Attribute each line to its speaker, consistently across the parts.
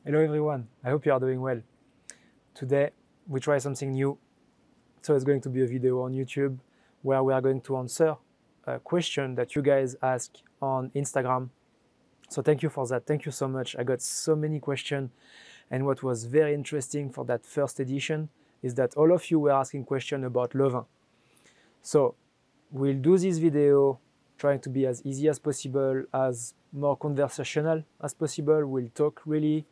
Speaker 1: Hello everyone, I hope you are doing well. Today we try something new. So it's going to be a video on YouTube where we are going to answer a question that you guys ask on Instagram. So thank you for that. Thank you so much. I got so many questions, and what was very interesting for that first edition is that all of you were asking questions about Levain. So we'll do this video trying to be as easy as possible, as more conversational as possible. We'll talk really.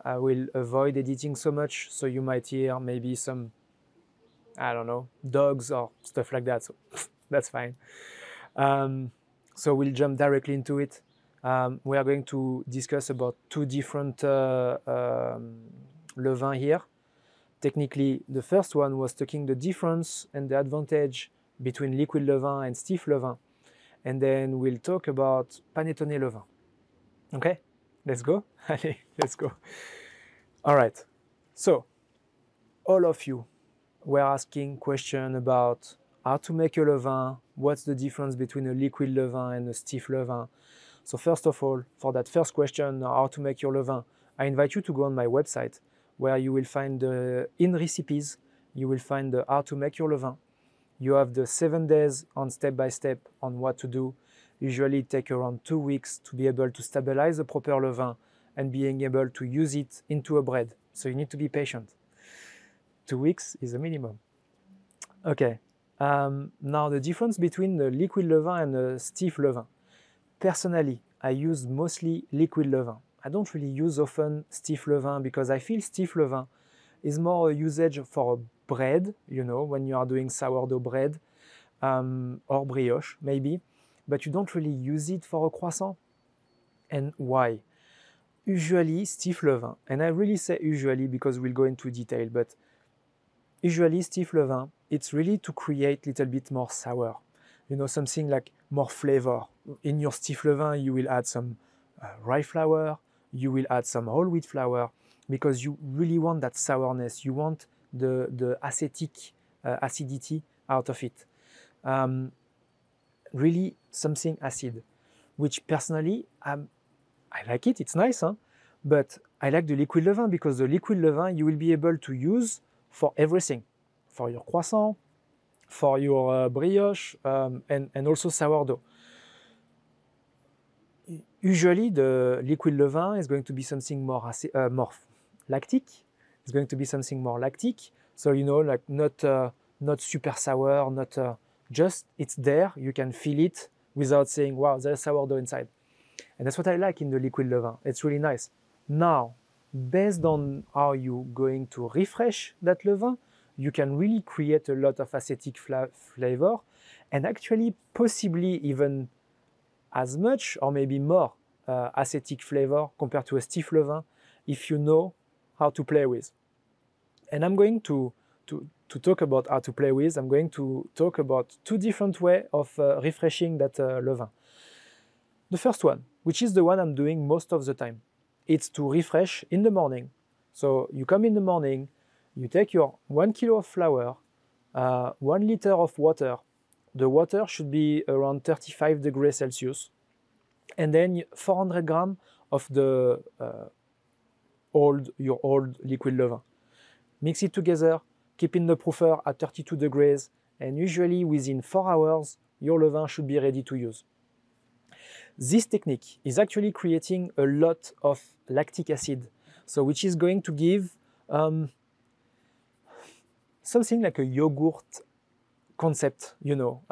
Speaker 1: I will avoid editing so much, so you might hear maybe some, I don't know, dogs or stuff like that, so that's fine. So we'll jump directly into it. We are going to discuss about two different Levain here. Technically, the first one was talking the difference and the advantage between liquid Levain and stiff Levain. And then we'll talk about panettone Levain. Okay, let's go. Allez, let's go. All right, so all of you were asking questions about how to make a Levain, what's the difference between a liquid Levain and a stiff Levain. So first of all, for that first question, how to make your Levain, I invite you to go on my website where you will find the in recipes, you will find the how to make your Levain. You have the 7 days on step-by-step on what to do. Usually it takes around 2 weeks to be able to stabilize the proper Levain and being able to use it into a bread. So you need to be patient. 2 weeks is a minimum. Okay, now the difference between the liquid Levain and the stiff Levain. Personally, I use mostly liquid Levain. I don't really use often stiff Levain because I feel stiff Levain is more a usage for a bread, you know, when you are doing sourdough bread or brioche maybe, but you don't really use it for a croissant. And why? Usually stiff Levain, and I really say usually because we'll go into detail, but usually stiff Levain, it's really to create a little bit more sour, you know, something like more flavor. In your stiff Levain, you will add some rye flour, you will add some whole wheat flour, because you really want that sourness. You want the acetic acidity out of it. Really something acid, which personally, I like it, it's nice, huh? But I like the liquid Levain because the liquid Levain you will be able to use for everything, for your croissant, for your brioche, and also sourdough. Usually the liquid Levain is going to be something more lactic. It's going to be something more lactic. So, you know, like not super sour, not just it's there. You can feel it without saying, wow, there's sourdough inside. And that's what I like in the liquid Levain. It's really nice. Now, based on how you're going to refresh that Levain, you can really create a lot of acetic flavor, and actually possibly even as much or maybe more acetic flavor compared to a stiff Levain if you know how to play with. And I'm going to talk about how to play with. I'm going to talk about two different ways of refreshing that Levain. The first one, which is the one I'm doing most of the time, it's to refresh in the morning. So you come in the morning, you take your 1 kilo of flour, 1 liter of water. The water should be around 35 degrees Celsius. And then 400 grams of the your old liquid Levain. Mix it together, keep in the proofer at 32 degrees, and usually within 4 hours, your Levain should be ready to use. This technique is actually creating a lot of lactic acid, so which is going to give something like a yogurt concept, you know.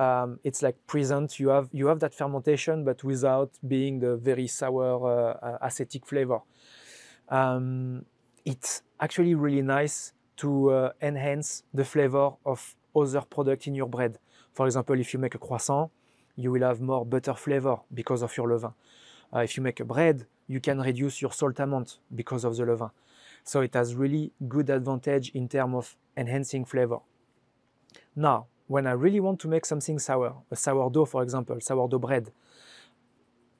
Speaker 1: It's like present, you have that fermentation, but without being the very sour acetic flavor. It's actually really nice to enhance the flavor of other products in your bread. For example, if you make a croissant, you will have more butter flavor because of your Levain. If you make a bread, you can reduce your salt amount because of the Levain. So it has really good advantage in terms of enhancing flavor. Now, when I really want to make something sour, a sourdough for example, sourdough bread,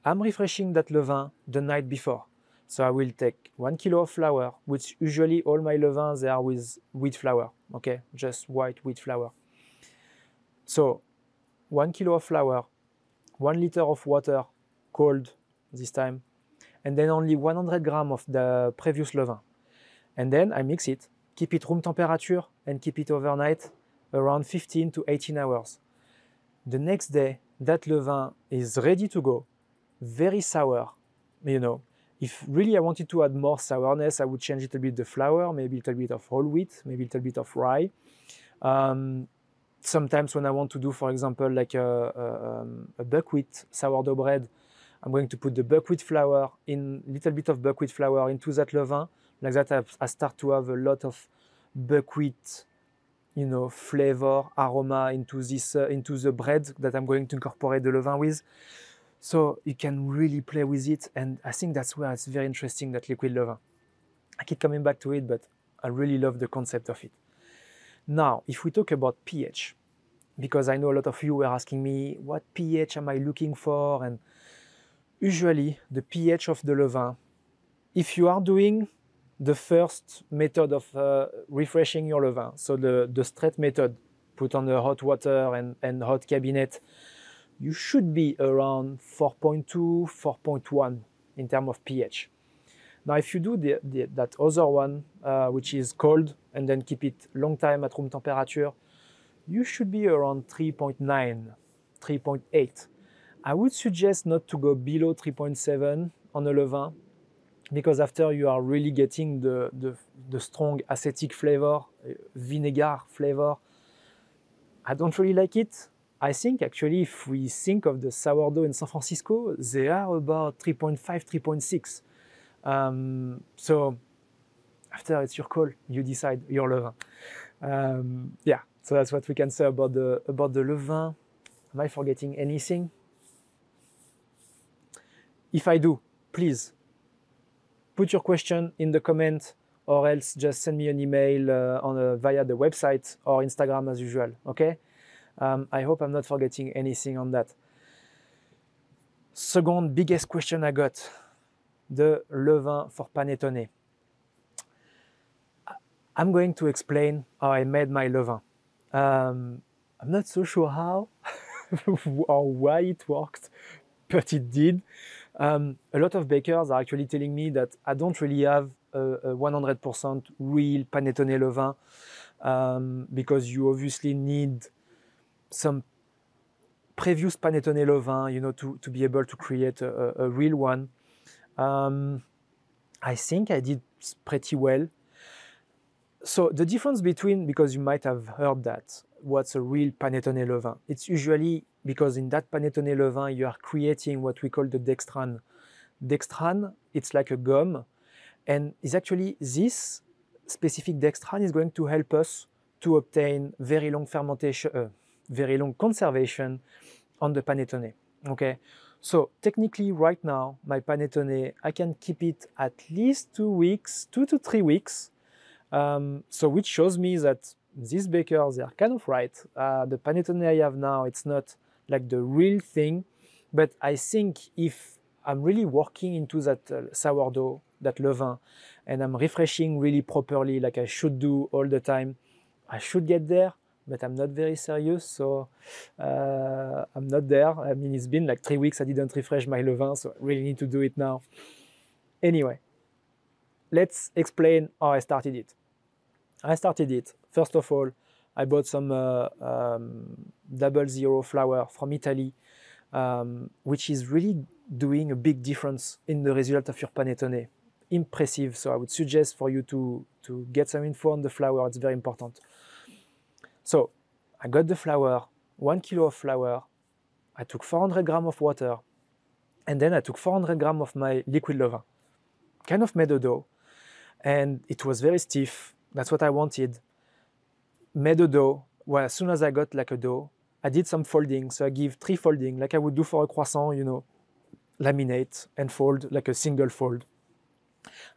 Speaker 1: I'm refreshing that Levain the night before. So I will take 1 kilo of flour, which usually all my Levains they are with wheat flour, okay? Just white wheat flour. So 1 kilo of flour, 1 liter of water, cold this time, and then only 100 grams of the previous levain. And then I mix it, keep it room temperature, and keep it overnight around 15 to 18 hours. The next day, that levain is ready to go, very sour, you know. If really I wanted to add more sourness, I would change a little bit the flour, maybe a little bit of whole wheat, maybe a little bit of rye. Sometimes when I want to do, for example, like a buckwheat sourdough bread, I'm going to put the buckwheat flour in, little bit of buckwheat flour into that levain. Like that, I start to have a lot of buckwheat, you know, flavor, aroma into this, into the bread that I'm going to incorporate the levain with. So you can really play with it, and I think that's where it's very interesting, that liquid levain. I keep coming back to it, but I really love the concept of it. Now, if we talk about pH, because I know a lot of you were asking me, what pH am I looking for? And usually the pH of the levain, if you are doing the first method of refreshing your levain, so the straight method, put on the hot water and hot cabinet, you should be around 4.2, 4.1 in terms of pH. Now, if you do that other one, which is cold, and then keep it long time at room temperature, you should be around 3.9, 3.8. I would suggest not to go below 3.7 on a levain, because after you are really getting the strong acetic flavor, vinegar flavor. I don't really like it. I think actually if we think of the sourdough in San Francisco, they are about 3.5, 3.6. So after it's your call, you decide your levain. Yeah, so that's what we can say about the levain. Am I forgetting anything? If I do, please put your question in the comment, or else just send me an email via the website or Instagram as usual, okay? I hope I'm not forgetting anything on that. Second biggest question I got, the levain for panettone. I'm going to explain how I made my levain. I'm not so sure how or why it worked, but it did. A lot of bakers are actually telling me that I don't really have a 100% real panettone levain, because you obviously need some previous panettone levain, you know, to be able to create a real one. I think I did pretty well. So the difference between, because you might have heard that, what's a real panettone levain? It's usually because in that panettone levain you are creating what we call the dextran. Dextran, it's like a gum, and is actually this specific dextran is going to help us to obtain very long fermentation, very long conservation on the panettone. Okay, so technically right now my panettone, I can keep it at least 2 weeks, 2 to 3 weeks. So which shows me that these bakers, they are kind of right. The panettone I have now, it's not like the real thing, but I think if I'm really working into that sourdough, that levain, and I'm refreshing really properly like I should do all the time, I should get there, but I'm not very serious, so I'm not there. I mean, it's been like 3 weeks I didn't refresh my levain, so I really need to do it now. Anyway, let's explain how I started it. I started it, first of all, I bought some 00 flour from Italy, which is really doing a big difference in the result of your panettone. Impressive, so I would suggest for you to get some info on the flour, it's very important. So I got the flour, 1 kilo of flour, I took 400 grams of water, and then I took 400 grams of my liquid levain. Kind of made a dough, and it was very stiff. That's what I wanted. Made a dough. Well, as soon as I got like a dough, I did some folding. So I give 3 folding, like I would do for a croissant, you know, laminate and fold like a single fold.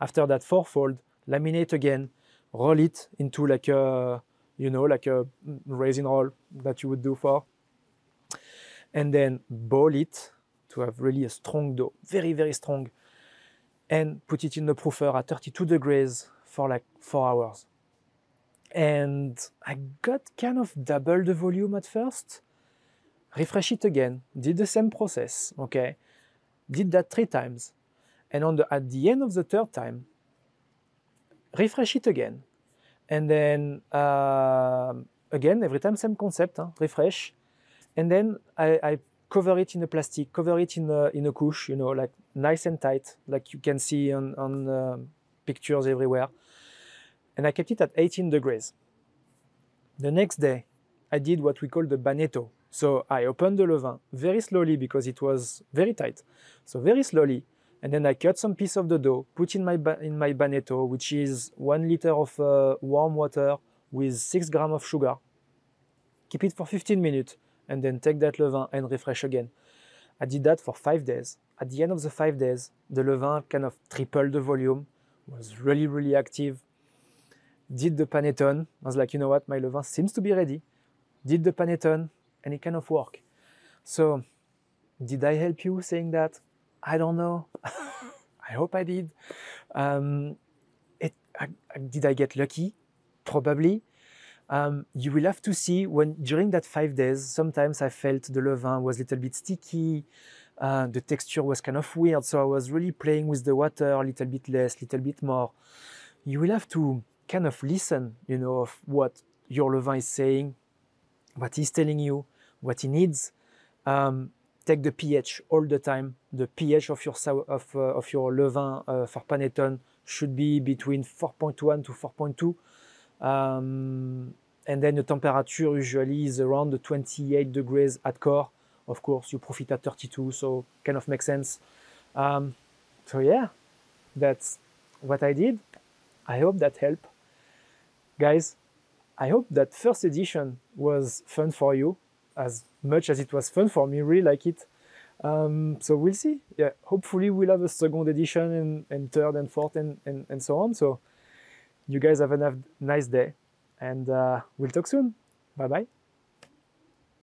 Speaker 1: After that 4 fold, laminate again, roll it into like a, you know, like a raisin roll that you would do for. And then ball it to have really a strong dough, very, very strong. And put it in the proofer at 32 degrees for like 4 hours. And I got kind of double the volume at first. Refresh it again, did the same process, okay? Did that 3 times. And at the end of the third time, refresh it again. And then again, every time same concept, refresh. And then I cover it in a plastic, cover it in a couche, you know, like nice and tight, like you can see on pictures everywhere. And I kept it at 18 degrees. The next day, I did what we call the banetto. So I opened the levain very slowly because it was very tight. So very slowly. And then I cut some piece of the dough, put in my banetto, which is 1 liter of warm water with 6 grams of sugar. Keep it for 15 minutes and then take that levain and refresh again. I did that for 5 days. At the end of the 5 days, the levain kind of tripled the volume, was really, really active. Did the panettone. I was like, you know what, my levain seems to be ready. Did the panettone and it kind of worked. So did I help you saying that? I don't know. I hope I did. Did I get lucky? Probably. You will have to see when during that 5 days, sometimes I felt the levain was a little bit sticky. The texture was kind of weird. So I was really playing with the water, a little bit less, a little bit more. You will have to kind of listen, you know, of what your levain is saying, what he's telling you, what he needs. Take the pH all the time. The pH of your levain for panettone should be between 4.1 to 4.2. And then the temperature usually is around the 28 degrees at core. Of course, you profit at 32, so kind of makes sense. So yeah, that's what I did. I hope that helped. Guys, I hope that first edition was fun for you as much as it was fun for me. Really like it. So we'll see. Yeah, hopefully we'll have a second edition and third and fourth and so on. So you guys have a nice day and we'll talk soon. Bye bye.